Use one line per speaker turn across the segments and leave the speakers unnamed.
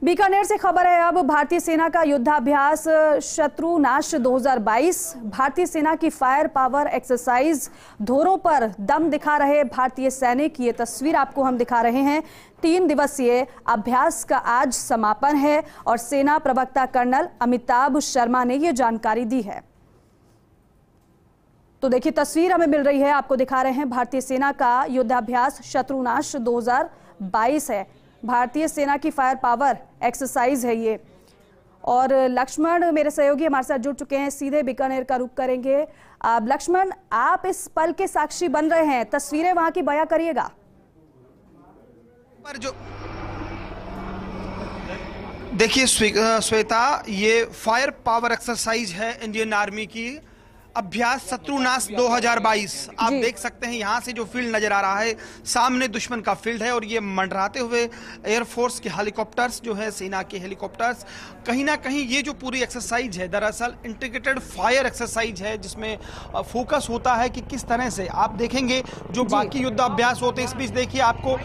बीकानेर से खबर है। अब भारतीय सेना का युद्धाभ्यास शत्रुनाश 2022। भारतीय सेना की फायर पावर एक्सरसाइज धोरों पर दम दिखा रहे भारतीय सैनिक। ये तस्वीर आपको हम दिखा रहे हैं। 3 दिवसीय अभ्यास का आज समापन है और सेना प्रवक्ता कर्नल अमिताभ शर्मा ने ये जानकारी दी है। तो देखिए तस्वीर हमें मिल रही है, आपको दिखा रहे हैं। भारतीय सेना का युद्धाभ्यास शत्रुनाश 2022 है। भारतीय सेना की फायर पावर एक्सरसाइज है ये। और लक्ष्मण मेरे सहयोगी हमारे साथ जुड़ चुके हैं, सीधे बीकानेर का रुख करेंगे। लक्ष्मण, आप इस पल के साक्षी बन रहे हैं, तस्वीरें वहां की बयां करिएगा।
पर जो देखिए श्वेता, ये फायर पावर एक्सरसाइज है इंडियन आर्मी की, अभ्यास शत्रुनाश 2022। आप देख सकते हैं यहाँ से जो फील्ड नजर आ रहा है, सामने दुश्मन का फील्ड है और ये मंडराते हुए एयरफोर्स के हेलीकॉप्टर्स जो है, सेना के हेलीकॉप्टर्स, कहीं ना कहीं ये जो पूरी एक्सरसाइज है दरअसल इंटीग्रेटेड फायर एक्सरसाइज है, जिसमें फोकस होता है कि किस तरह से आप देखेंगे जो बाकी युद्ध अभ्यास होते हैं। इस बीच देखिए आपको,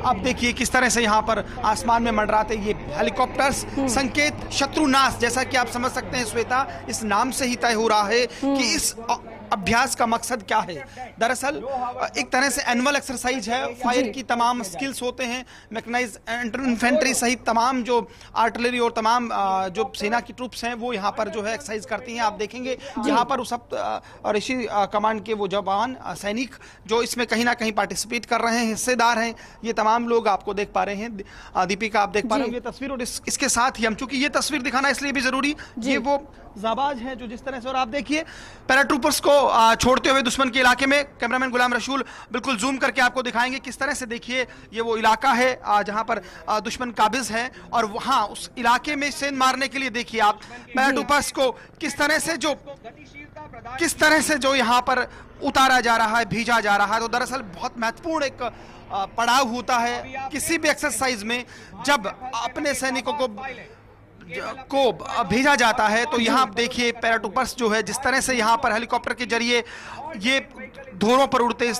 आप देखिए किस तरह से यहाँ पर आसमान में मंडराते ये हेलीकॉप्टर्स, संकेत शत्रुनाश, जैसा कि आप समझ सकते हैं श्वेता, इस नाम से ही तय हो रहा है कि इस अभ्यास का मकसद क्या है। दरअसल एक तरह से एनुअल एक्सरसाइज है। फायर की तमाम स्किल्स होते हैं, मैकेनाइज्ड इन्फेंट्री सहित तमाम जो आर्टिलरी और तमाम जो सेना की ट्रूप्स हैं वो यहाँ पर जो है एक्सरसाइज करती हैं। आप देखेंगे यहाँ पर उस ऋषि कमांड के वो जवान सैनिक जो इसमें कहीं ना कहीं पार्टिसिपेट कर रहे हैं, हिस्सेदार हैं, ये तमाम लोग आपको देख पा रहे हैं। दीपिका, आप देख पा रहे हैं ये तस्वीर। और इसके साथ ही हम, चूंकि ये तस्वीर दिखाना इसलिए भी जरूरी, ये वो जाबाज हैं जो जिस तरह से, और आप देखिए पैराट्रूपर्स को छोड़ते हुए दुश्मन के इलाके में, कैमरामैन गुलाम रसूल बिल्कुल जूम करके आपको दिखाएंगे किस तरह से। देखिए ये वो इलाका है जहां पर दुश्मन काबिज है और वहां उस इलाके में सेंध मारने के लिए देखिए आप पैराट्रूपर्स को किस तरह से जो यहां पर उतारा जा रहा है, भेजा जा रहा है। तो दरअसल बहुत महत्वपूर्ण एक पड़ाव होता है किसी भी एक्सरसाइज में, जब अपने सैनिकों को भेजा जाता है। तो यहाँ आप देखिए पैराट्रूपर्स जो है जिस तरह से यहाँ पर हेलीकॉप्टर के जरिए ये धोरों पर उड़ते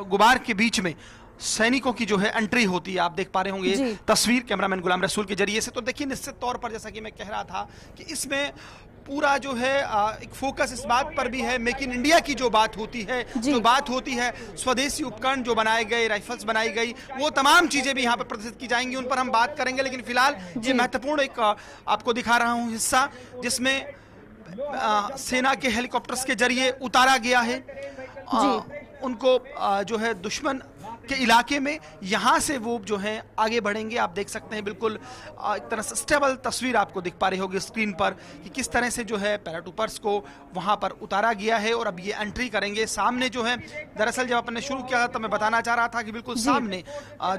गुबार के बीच में सैनिकों की जो है एंट्री होती है। आप देख पा रहे होंगे तस्वीर कैमरामैन गुलाम रसूल के जरिए से। तो देखिए निश्चित तौर पर, जैसा कि मैं कह रहा था, कि इसमें पूरा जो है एक फोकस इस बात पर भी है, मेक इन इंडिया की जो बात होती है, स्वदेशी उपकरण जो बनाए गए, राइफल्स बनाई गई, वो तमाम चीजें भी यहाँ पर प्रदर्शित की जाएंगी, उन पर हम बात करेंगे। लेकिन फिलहाल ये महत्वपूर्ण एक आपको दिखा रहा हूँ हिस्सा, जिसमें सेना के हेलीकॉप्टर्स के जरिए उतारा गया है उनको जो है दुश्मन के इलाके में। यहाँ से वो जो है आगे बढ़ेंगे। आप देख सकते हैं बिल्कुल एक तरह से स्टेबल तस्वीर आपको दिख पा रही होगी स्क्रीन पर कि किस तरह से जो है पैराट्रूपर्स को वहाँ पर उतारा गया है और अब ये एंट्री करेंगे। सामने जो है, दरअसल जब अपन ने शुरू किया था तो मैं बताना चाह रहा था कि बिल्कुल सामने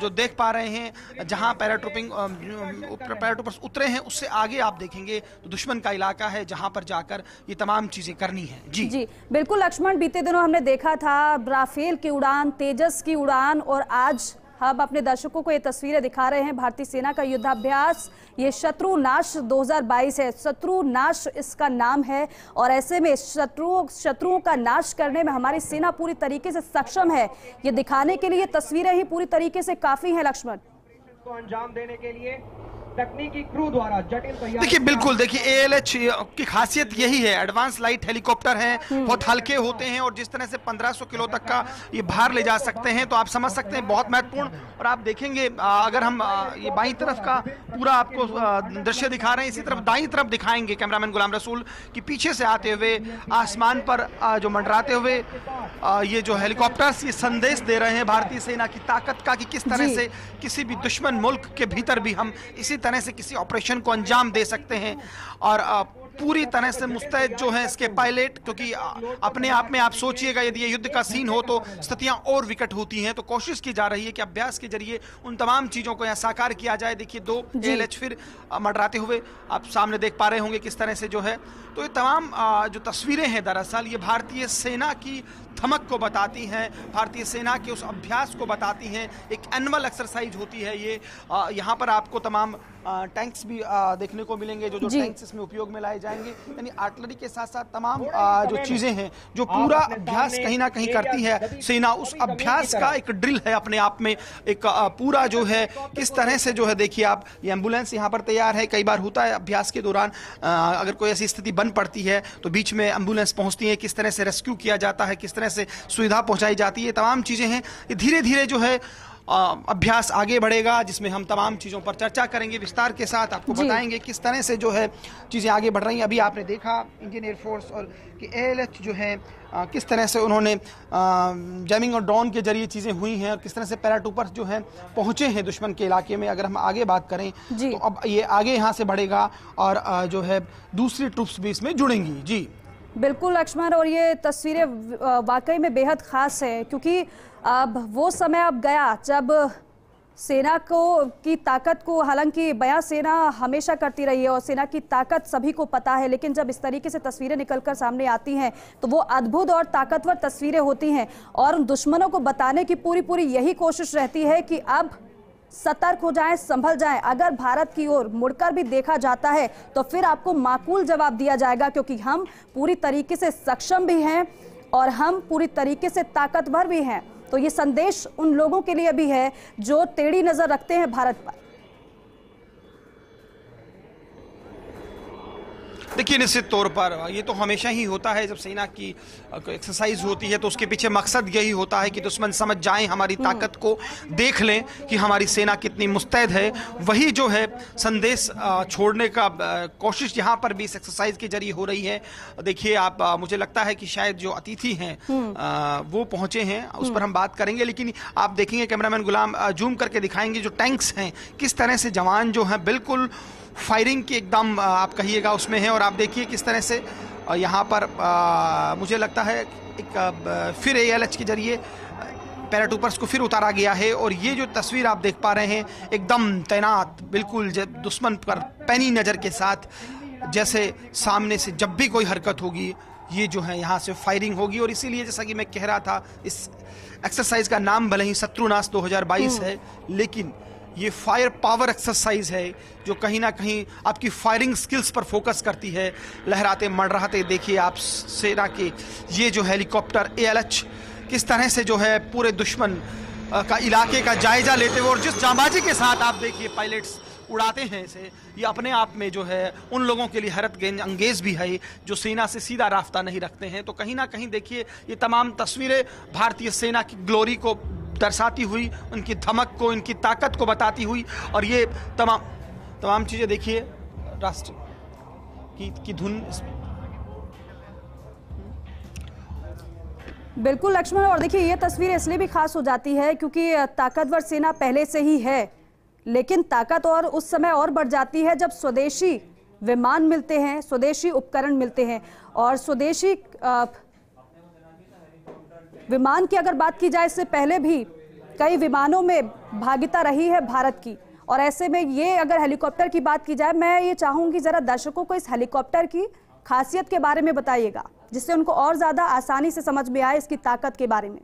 जो देख पा रहे हैं जहाँ पैराट्रूपर्स उतरे हैं, उससे आगे आप देखेंगे तो दुश्मन का इलाका है जहाँ पर जाकर ये तमाम चीजें करनी है। जी
बिल्कुल लक्ष्मण, बीते दिनों हमने देखा था राफेल की उड़ान, तेजस की उड़ान, और आज हम अपने दर्शकों को ये तस्वीरें दिखा रहे हैं। भारतीय सेना का युद्धाभ्यास ये शत्रुनाश 2022 है। शत्रुनाश इसका नाम है और ऐसे में शत्रुओं का नाश करने में हमारी सेना पूरी तरीके से सक्षम है। ये दिखाने के लिए तस्वीरें ही पूरी तरीके से काफी हैं लक्ष्मण
को अंजाम देने के लिए तकनीकी क्रू द्वारा जटिल तैयारी।
देखिए बिल्कुल, देखिए ALH की खासियत यही है, एडवांस लाइट हेलीकॉप्टर हैं, बहुत हल्के होते हैं और जिस तरह से 1500 किलो तक का ये भार ले जा सकते हैं, तो आप समझ सकते हैं बहुत महत्वपूर्ण। और आप देखेंगे अगर हम ये बाईं तरफ का पूरा आपको दृश्य दिखा रहे हैं, इसी तरफ दाईं तरफ दिखाएंगे कैमरामैन गुलाम रसूल की पीछे से आते हुए आसमान पर जो मंडराते हुए ये जो हेलीकॉप्टर्स ये संदेश दे रहे हैं भारतीय सेना की ताकत का, कि किस तरह से किसी भी दुश्मन मुल्क के भीतर भी हम इसी तरह से किसी ऑपरेशन को अंजाम दे सकते हैं। और पूरी तरह से मुस्तैद जो है इसके पायलट, क्योंकि अपने आप में आप सोचिएगा यदि ये युद्ध का सीन हो तो स्थितियां और विकट होती हैं। तो कोशिश की जा रही है कि अभ्यास के जरिए उन तमाम चीजों को यहाँ साकार किया जाए। देखिए 2 ALH फिर मंडराते हुए आप सामने देख पा रहे होंगे किस तरह से जो है। तो ये तमाम जो तस्वीरें हैं दरअसल ये भारतीय सेना की धमक को बताती हैं, भारतीय सेना के उस अभ्यास को बताती हैं। एक एनुअल एक्सरसाइज होती है ये। यहाँ पर आपको तमाम टैंक्स भी देखने को मिलेंगे, जो टैंक्स इसमें उपयोग में लाए जाएंगे। यानी आर्टिलरी के साथ साथ तमाम जो चीजें हैं, जो पूरा अभ्यास कहीं ना कहीं करती है सेना, उस अभ्यास का एक ड्रिल है अपने आप में। एक पूरा जो है किस तरह से जो है देखिए आप, ये एम्बुलेंस यहाँ पर तैयार है। कई बार होता है अभ्यास के दौरान अगर कोई ऐसी स्थिति बन पड़ती है तो बीच में एम्बुलेंस पहुंचती है, किस तरह से रेस्क्यू किया जाता है, किस तरह से सुविधा पहुंचाई जाती है, तमाम चीजें हैं। ये धीरे धीरे जो है अभ्यास आगे बढ़ेगा, जिसमें हम तमाम चीज़ों पर चर्चा करेंगे, विस्तार के साथ आपको बताएंगे किस तरह से जो है चीज़ें आगे बढ़ रही हैं। अभी आपने देखा इंडियन एयरफोर्स और कि ALH जो है किस तरह से उन्होंने जैमिंग और ड्रोन के जरिए चीज़ें हुई हैं और किस तरह से पैराट्रूपर्स जो हैं पहुँचे हैं दुश्मन के इलाके में। अगर हम आगे बात करें तो अब ये आगे यहाँ से बढ़ेगा और जो है दूसरी ट्रूप्स भी इसमें जुड़ेंगी। जी
बिल्कुल लक्ष्मण, और ये तस्वीरें वाकई में बेहद ख़ास है, क्योंकि अब वो समय अब गया जब सेना की ताकत को, हालांकि बयां सेना हमेशा करती रही है और सेना की ताकत सभी को पता है, लेकिन जब इस तरीके से तस्वीरें निकलकर सामने आती हैं तो वो अद्भुत और ताकतवर तस्वीरें होती हैं। और दुश्मनों को बताने की पूरी यही कोशिश रहती है कि अब सतर्क हो जाएं, संभल जाएं। अगर भारत की ओर मुड़कर भी देखा जाता है तो फिर आपको माकूल जवाब दिया जाएगा, क्योंकि हम पूरी तरीके से सक्षम भी हैं और हम पूरी तरीके से ताकतवर भी हैं। तो ये संदेश उन लोगों के लिए भी है जो टेढ़ी नजर रखते हैं भारत पर।
देखिए, निश्चित तौर पर ये तो हमेशा ही होता है जब सेना की एक्सरसाइज होती है तो उसके पीछे मकसद यही होता है कि दुश्मन समझ जाएं, हमारी ताकत को देख लें कि हमारी सेना कितनी मुस्तैद है। वही जो है संदेश छोड़ने का कोशिश यहाँ पर भी इस एक्सरसाइज के जरिए हो रही है। देखिए आप, मुझे लगता है कि शायद जो अतिथि हैं वो पहुँचे हैं, उस पर हम बात करेंगे। लेकिन आप देखेंगे, कैमरामैन गुलाम जूम करके दिखाएंगे जो टैंक्स हैं, किस तरह से जवान जो हैं बिल्कुल फायरिंग की एकदम आप कहिएगा उसमें है। और आप देखिए किस तरह से यहाँ पर मुझे लगता है एक फिर ALH के जरिए पैराट्रूपर्स को फिर उतारा गया है। और ये जो तस्वीर आप देख पा रहे हैं, एकदम तैनात, बिल्कुल दुश्मन पर पैनी नज़र के साथ, जैसे सामने से जब भी कोई हरकत होगी ये जो है यहाँ से फायरिंग होगी। और इसीलिए जैसा कि मैं कह रहा था, इस एक्सरसाइज का नाम भले ही शत्रुनाश 2022 है, लेकिन ये फायर पावर एक्सरसाइज है जो कहीं ना कहीं आपकी फायरिंग स्किल्स पर फोकस करती है। लहराते मंडराते देखिए आप सेना के ये जो हेलीकॉप्टर ALH किस तरह से जो है पूरे दुश्मन का इलाके का जायजा लेते हुए, और जिस जांबाजी के साथ आप देखिए पायलट्स उड़ाते हैं इसे, ये अपने आप में जो है उन लोगों के लिए हैरत अंगेज भी है जो सेना से सीधा रास्ता नहीं रखते हैं। तो कहीं ना कहीं देखिए ये तमाम तस्वीरें भारतीय सेना की ग्लोरी को दर्शाती हुई, उनकी धमक को, इनकी ताकत को बताती हुई। और ये तमाम चीज़ें देखिए राष्ट्र की धुन।
बिल्कुल लक्ष्मण, और देखिए ये तस्वीर इसलिए भी खास हो जाती है क्योंकि ताकतवर सेना पहले से ही है, लेकिन ताकत और उस समय और बढ़ जाती है जब स्वदेशी विमान मिलते हैं, स्वदेशी उपकरण मिलते हैं। और स्वदेशी विमान की अगर बात की जाए, इससे पहले भी कई विमानों में भागीदारी रही है भारत की। और ऐसे में ये अगर हेलीकॉप्टर की बात की जाए, मैं ये चाहूंगी जरा दर्शकों को इस हेलीकॉप्टर की खासियत के बारे में बताइएगा, जिससे उनको और ज्यादा आसानी से समझ में आए इसकी ताकत के बारे में।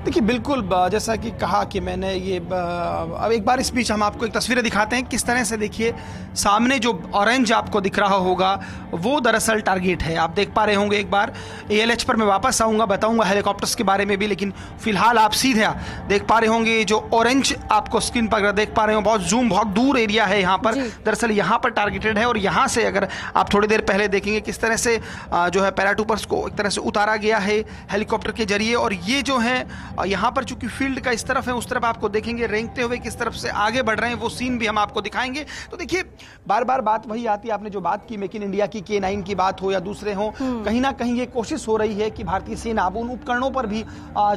देखिए बिल्कुल, जैसा कि कहा कि मैंने ये अब एक बार इस बीच हम आपको एक तस्वीरें दिखाते हैं किस तरह से। देखिए सामने जो ऑरेंज आपको दिख रहा होगा वो दरअसल टारगेट है, आप देख पा रहे होंगे। एक बार ALH पर मैं वापस आऊँगा, बताऊँगा हेलीकॉप्टर्स के बारे में भी, लेकिन फिलहाल आप सीधे देख पा रहे होंगे जो ऑरेंज आपको स्क्रीन पर देख पा रहे हो, बहुत दूर एरिया है यहाँ पर। दरअसल यहाँ पर टारगेटेड है। और यहाँ से अगर आप थोड़ी देर पहले देखेंगे किस तरह से जो है पैराट्रूपर्स को एक तरह से उतारा गया है हेलीकॉप्टर के जरिए। और ये जो है यहाँ पर चूंकि फील्ड का इस तरफ है, उस तरफ आपको देखेंगे रेंगते हुए किस तरफ से आगे बढ़ रहे हैं, वो सीन भी हम आपको दिखाएंगे। तो देखिए बार बार बात वही आती है, आपने जो बात की मेक इन इंडिया की, K9 की बात हो या दूसरे हो, कहीं ना कहीं ये कोशिश हो रही है कि भारतीय सेना अब उन उपकरणों पर भी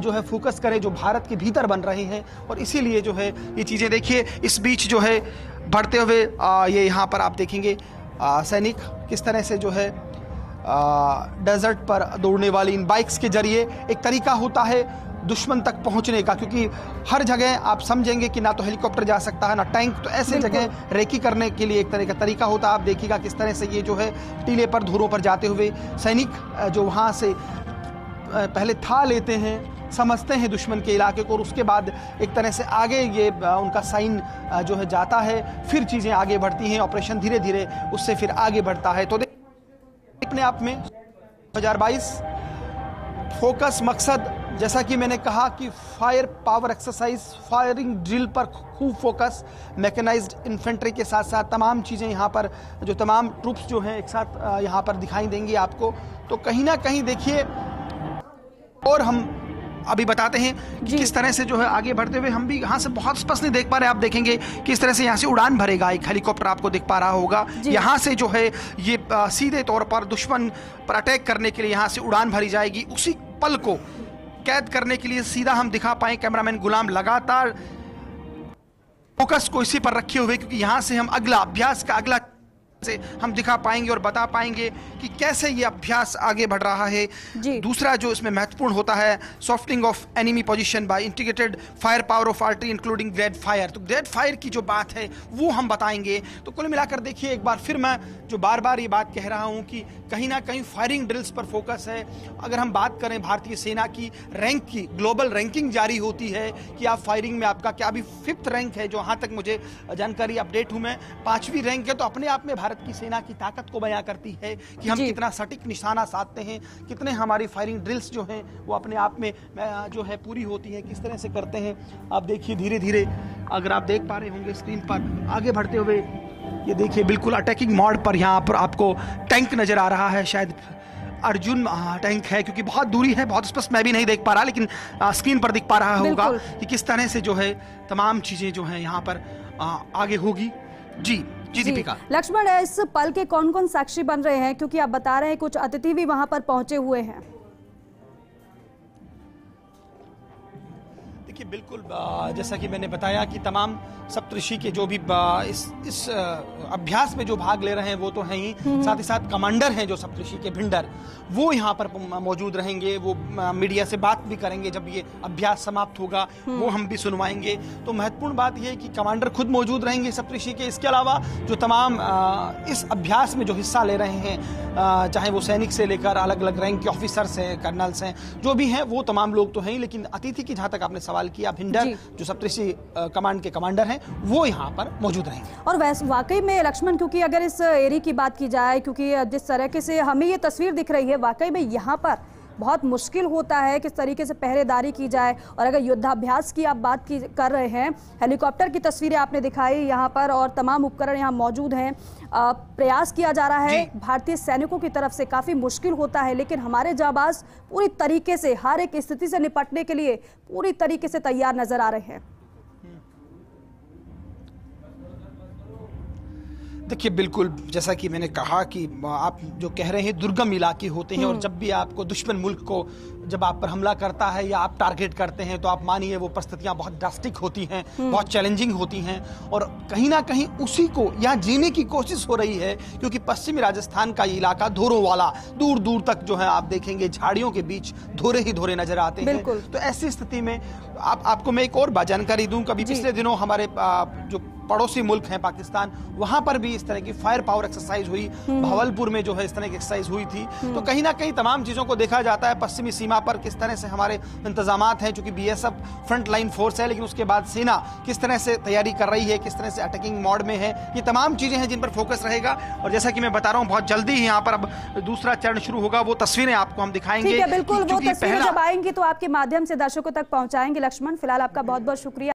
जो है फोकस करे जो भारत के भीतर बन रहे हैं। और इसीलिए जो है ये चीज़ें देखिए इस बीच जो है बढ़ते हुए ये यहाँ पर आप देखेंगे सैनिक किस तरह से जो है डेजर्ट पर दौड़ने वाली इन बाइक्स के जरिए एक तरीका होता है दुश्मन तक पहुंचने का, क्योंकि हर जगह आप समझेंगे कि ना तो हेलीकॉप्टर जा सकता है ना टैंक, तो ऐसे जगह रेकी करने के लिए एक तरह का तरीका होता है। आप देखिएगा किस तरह से ये जो है टीले पर धुरों पर जाते हुए सैनिक जो वहाँ से पहले था लेते हैं समझते हैं दुश्मन के इलाके को और उसके बाद एक तरह से आगे ये उनका साइन जो है जाता है, फिर चीज़ें आगे बढ़ती हैं, ऑपरेशन धीरे धीरे उससे फिर आगे बढ़ता है। तो अपने आप में 2022 फोकस मकसद, जैसा कि मैंने कहा कि fire power exercise, firing drill पर खूब फोकस, मैकेनाइज्ड इन्फेंट्री के साथ साथ तमाम चीज़ें यहाँ पर जो तमाम ट्रूप्स जो हैं एक साथ यहाँ पर दिखाई देंगी आपको। तो कहीं ना कहीं देखिए, और हम अभी बताते हैं कि किस तरह से जो है आगे बढ़ते हुए हम भी यहाँ से बहुत स्पष्ट नहीं देख पा रहे, आप देखेंगे किस तरह से यहाँ से उड़ान भरेगा एक हेलीकॉप्टर, आपको दिख पा रहा होगा। यहाँ से जो है ये सीधे तौर पर दुश्मन पर अटैक करने के लिए यहाँ से उड़ान भरी जाएगी। उसी पल को कैद करने के लिए सीधा हम दिखा पाए, कैमरामैन गुलाम लगातार फोकस को इसी पर रखे हुए, क्योंकि यहाँ से हम अगला अभ्यास का अगला से हम दिखा पाएंगे और बता पाएंगे कि कैसे ये अभ्यास आगे बढ़ रहा है। दूसरा जो इसमें महत्वपूर्ण होता है, softening of enemy position by integrated fire power of artillery including grade fire. तो ग्रेड फायर की जो बात है वो हम बताएंगे। तो कुल मिलाकर देखिए, एक बार फिर मैं जो बार बार ये बात कह रहा हूँ कि कहीं ना कहीं फायरिंग ड्रिल्स पर फोकस है। अगर हम बात करें भारतीय सेना की रैंक की, ग्लोबल रैंकिंग जारी होती है कि आप फायरिंग में आपका क्या, अभी 5th रैंक है, जो यहाँ तक मुझे जानकारी अपडेट हूँ मैं, 5वीं रैंक है। तो अपने आप में भारत की सेना की ताकत को बयां करती है कि हम कितना सटीक निशाना साधते हैं, कितने हमारी फायरिंग ड्रिल्स जो हैं वो अपने आप में जो है पूरी होती है, किस तरह से करते हैं। आप देखिए धीरे धीरे, अगर आप देख पा रहे होंगे स्क्रीन पर आगे बढ़ते हुए, ये देखिए बिल्कुल अटैकिंग मोड पर यहाँ पर आपको टैंक नजर आ रहा है, शायद अर्जुन टैंक है, क्योंकि बहुत दूरी है, बहुत स्पष्ट मैं भी नहीं देख पा रहा, लेकिन स्क्रीन पर दिख पा रहा होगा कि किस तरह से जो है तमाम चीजें जो है यहाँ पर आगे होगी। जी दीपिका।
लक्ष्मण, इस पल के कौन कौन साक्षी बन रहे हैं, क्योंकि आप बता रहे हैं कुछ अतिथि भी वहां पर पहुंचे हुए हैं?
देखिए बिल्कुल, जैसा कि मैंने बताया कि तमाम सप्तऋषि के जो भी इस अभ्यास में जो भाग ले रहे हैं वो तो हैं ही, साथ ही साथ कमांडर हैं जो सप्तऋषि के, भिंडर, वो यहाँ पर मौजूद रहेंगे। वो मीडिया से बात भी करेंगे जब ये अभ्यास समाप्त होगा, वो हम भी सुनवाएंगे। तो महत्वपूर्ण बात ये है कि कमांडर खुद मौजूद रहेंगे सप्तऋषि के। इसके अलावा जो तमाम इस अभ्यास में जो हिस्सा ले रहे हैं, चाहे वो सैनिक से लेकर अलग अलग रैंक के ऑफिसर्स हैं, कर्नल्स हैं, जो भी हैं, वो तमाम लोग तो हैं ही। लेकिन अतिथि की जहाँ तक आपने सवाल किया, भिंडर जो सप्तऋषि कमांड के कमांडर हैं, वो यहाँ पर मौजूद रहेंगे।
और वाकई में लक्ष्मण, क्योंकि अगर इस एरिया की बात की जाए, क्योंकि जिस तरह से हमें ये तस्वीर दिख रही है, वाकई में यहाँ पर बहुत मुश्किल होता है किस तरीके से पहरेदारी की जाए। और अगर युद्धाभ्यास की आप बात कर रहे हैं, हेलीकॉप्टर की तस्वीरें आपने दिखाई यहाँ पर, और तमाम उपकरण यहाँ मौजूद हैं। प्रयास किया जा रहा है भारतीय सैनिकों की तरफ से, काफ़ी मुश्किल होता है, लेकिन हमारे जाबाज पूरी तरीके से हर एक स्थिति से निपटने के लिए पूरी तरीके से तैयार नजर आ रहे हैं।
देखिए बिल्कुल, जैसा कि मैंने कहा कि आप जो कह रहे हैं दुर्गम इलाके होते हैं, और जब भी आपको दुश्मन मुल्क को जब आप पर हमला करता है या आप टारगेट करते हैं, तो आप मानिए वो परिस्थितियां बहुत ड्रास्टिक होती हैं, बहुत चैलेंजिंग होती हैं। और कहीं ना कहीं उसी को यहाँ जीने की कोशिश हो रही है, क्योंकि पश्चिमी राजस्थान का ये इलाका धोरों वाला, दूर दूर तक जो है आप देखेंगे झाड़ियों के बीच धोरे ही धोरे नजर आते हैं। तो ऐसी स्थिति में आपको मैं एक और जानकारी दूं, कभी पिछले दिनों हमारे जो पड़ोसी मुल्क हैं पाकिस्तान, वहां पर भी इस तरह की फायर पावर एक्सरसाइज हुई, भावलपुर में जो है इस तरह की एक्सरसाइज हुई थी। तो कहीं ना कहीं तमाम चीजों को देखा जाता है, पश्चिमी सीमा पर किस तरह से हमारे इंतजामात हैं, चूंकि बीएसएफ फ्रंट लाइन फोर्स है, लेकिन उसके बाद सेना किस तरह से तैयारी कर रही है, किस तरह से अटैकिंग मोड में है, ये तमाम चीजें हैं जिन पर फोकस रहेगा। और जैसा कि मैं बता रहा हूँ, बहुत जल्दी ही यहाँ पर अब दूसरा चरण शुरू होगा, वो तस्वीरें आपको हम दिखाएंगे।
बिल्कुल, वो तस्वीरें जब आएंगी तो आपके माध्यम से दर्शकों तक पहुंचाएंगे। लक्ष्मण, फिलहाल आपका बहुत बहुत शुक्रिया।